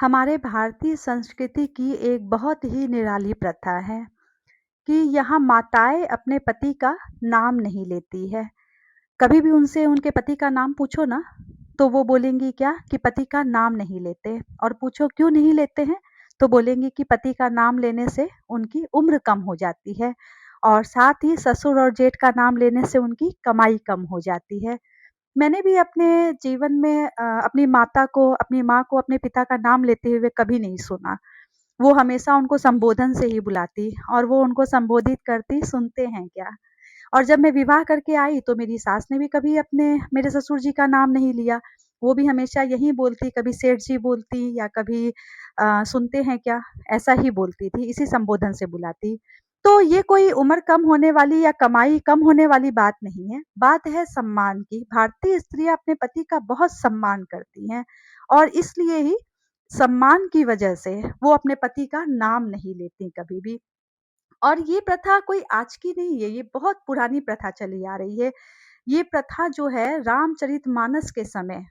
हमारे भारतीय संस्कृति की एक बहुत ही निराली प्रथा है कि यहाँ माताएं अपने पति का नाम नहीं लेती है। कभी भी उनसे उनके पति का नाम पूछो ना, तो वो बोलेंगी क्या कि पति का नाम नहीं लेते। और पूछो क्यों नहीं लेते हैं, तो बोलेंगी कि पति का नाम लेने से उनकी उम्र कम हो जाती है, और साथ ही ससुर और जेठ का नाम लेने से उनकी कमाई कम हो जाती है। मैंने भी अपने जीवन में अपनी माँ को अपने पिता का नाम लेते हुए कभी नहीं सुना। वो हमेशा उनको संबोधन से ही बुलाती, और वो उनको संबोधित करती, सुनते हैं क्या। और जब मैं विवाह करके आई तो मेरी सास ने भी कभी अपने मेरे ससुर जी का नाम नहीं लिया। वो भी हमेशा यही बोलती, कभी सेठ जी बोलती या कभी सुनते हैं क्या, ऐसा ही बोलती थी, इसी संबोधन से बुलाती। तो ये कोई उम्र कम होने वाली या कमाई कम होने वाली बात नहीं है, बात है सम्मान की। भारतीय स्त्रियाँ अपने पति का बहुत सम्मान करती हैं, और इसलिए ही सम्मान की वजह से वो अपने पति का नाम नहीं लेती कभी भी। और ये प्रथा कोई आज की नहीं है, ये बहुत पुरानी प्रथा चली आ रही है। ये प्रथा जो है रामचरितमानस के समय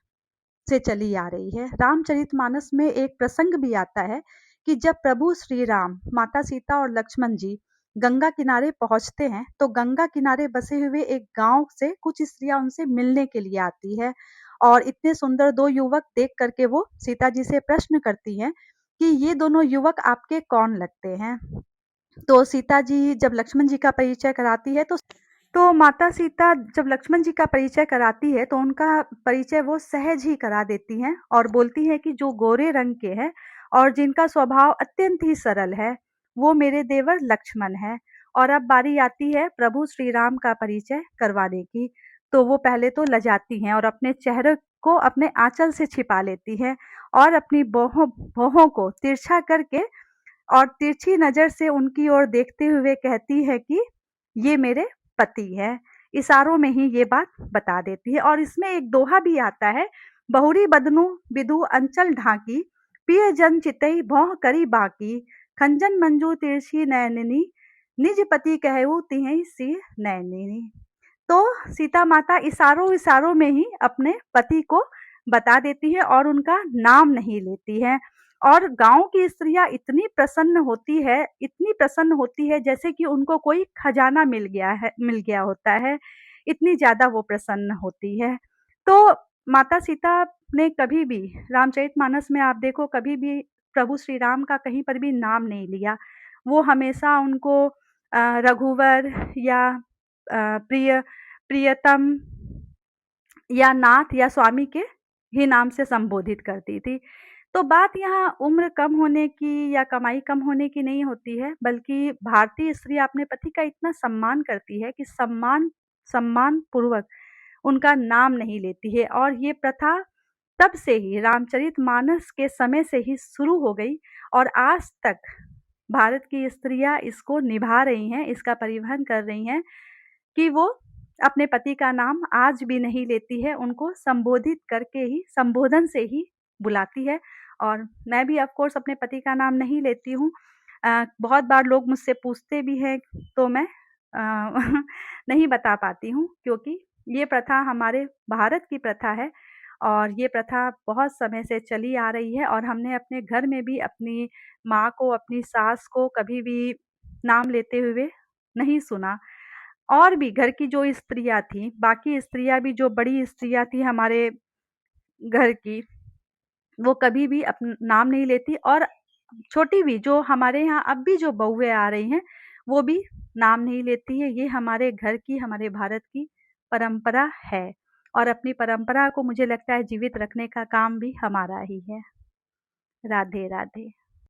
से चली आ रही है। रामचरितमानस में एक प्रसंग भी आता है कि जब प्रभु श्री राम, माता सीता और लक्ष्मण जी गंगा किनारे पहुंचते हैं, तो गंगा किनारे बसे हुए एक गांव से कुछ स्त्रियां उनसे मिलने के लिए आती है। और इतने सुंदर दो युवक देख करके वो सीता जी से प्रश्न करती हैं कि ये दोनों युवक आपके कौन लगते हैं। तो सीता जी जब लक्ष्मण जी का परिचय कराती है, तो माता सीता जब लक्ष्मण जी का परिचय कराती है, तो उनका परिचय वो सहज ही करा देती हैं, और बोलती हैं कि जो गोरे रंग के हैं और जिनका स्वभाव अत्यंत ही सरल है, वो मेरे देवर लक्ष्मण हैं। और अब बारी आती है प्रभु श्री राम का परिचय करवाने की। तो वो पहले तो लजाती हैं और अपने चेहरे को अपने आंचल से छिपा लेती हैं, और अपनी बाहों बाहों को तिरछा करके और तिरछी नजर से उनकी ओर देखते हुए कहती है कि ये मेरे पति है। इशारों में ही ये बात बता देती है। और इसमें एक दोहा भी आता है, बहुरी बदनु बिदु अंचल ढाकी, पिय जन चितई भौह करी बाकी, खंजन मंजू तिरछी नैनिनी, निज पति कहऊ तिहै सी नैनिनी। तो सीता माता इशारों इशारों में ही अपने पति को बता देती है और उनका नाम नहीं लेती है। और गांव की स्त्रियां इतनी प्रसन्न होती है जैसे कि उनको कोई खजाना मिल गया होता है, इतनी ज्यादा वो प्रसन्न होती है। तो माता सीता ने कभी भी, रामचरितमानस में आप देखो, कभी भी प्रभु श्री राम का कहीं पर भी नाम नहीं लिया। वो हमेशा उनको रघुवर या प्रिय प्रियतम या नाथ या स्वामी के ही नाम से संबोधित करती थी। तो बात यहाँ उम्र कम होने की या कमाई कम होने की नहीं होती है, बल्कि भारतीय स्त्री अपने पति का इतना सम्मान करती है कि सम्मान पूर्वक उनका नाम नहीं लेती है। और ये प्रथा तब से ही, रामचरितमानस के समय से ही शुरू हो गई, और आज तक भारत की स्त्रियां इसको निभा रही हैं, इसका परिवहन कर रही हैं कि वो अपने पति का नाम आज भी नहीं लेती है, उनको संबोधित करके ही, संबोधन से ही बुलाती है। और मैं भी ऑफ कोर्स अपने पति का नाम नहीं लेती हूँ। बहुत बार लोग मुझसे पूछते भी हैं, तो मैं अ, नहीं बता पाती हूँ, क्योंकि ये प्रथा हमारे भारत की प्रथा है, और ये प्रथा बहुत समय से चली आ रही है। और हमने अपने घर में भी अपनी माँ को, अपनी सास को कभी भी नाम लेते हुए नहीं सुना। और भी घर की जो स्त्रियाँ थीं, बाकी स्त्रियाँ भी, जो बड़ी स्त्रियाँ थीं हमारे घर की, वो कभी भी नाम नहीं लेती। और छोटी भी, जो हमारे यहाँ अब भी जो बहुएँ आ रही हैं, वो भी नाम नहीं लेती है। ये हमारे घर की, हमारे भारत की परंपरा है, और अपनी परंपरा को मुझे लगता है जीवित रखने का काम भी हमारा ही है। राधे राधे।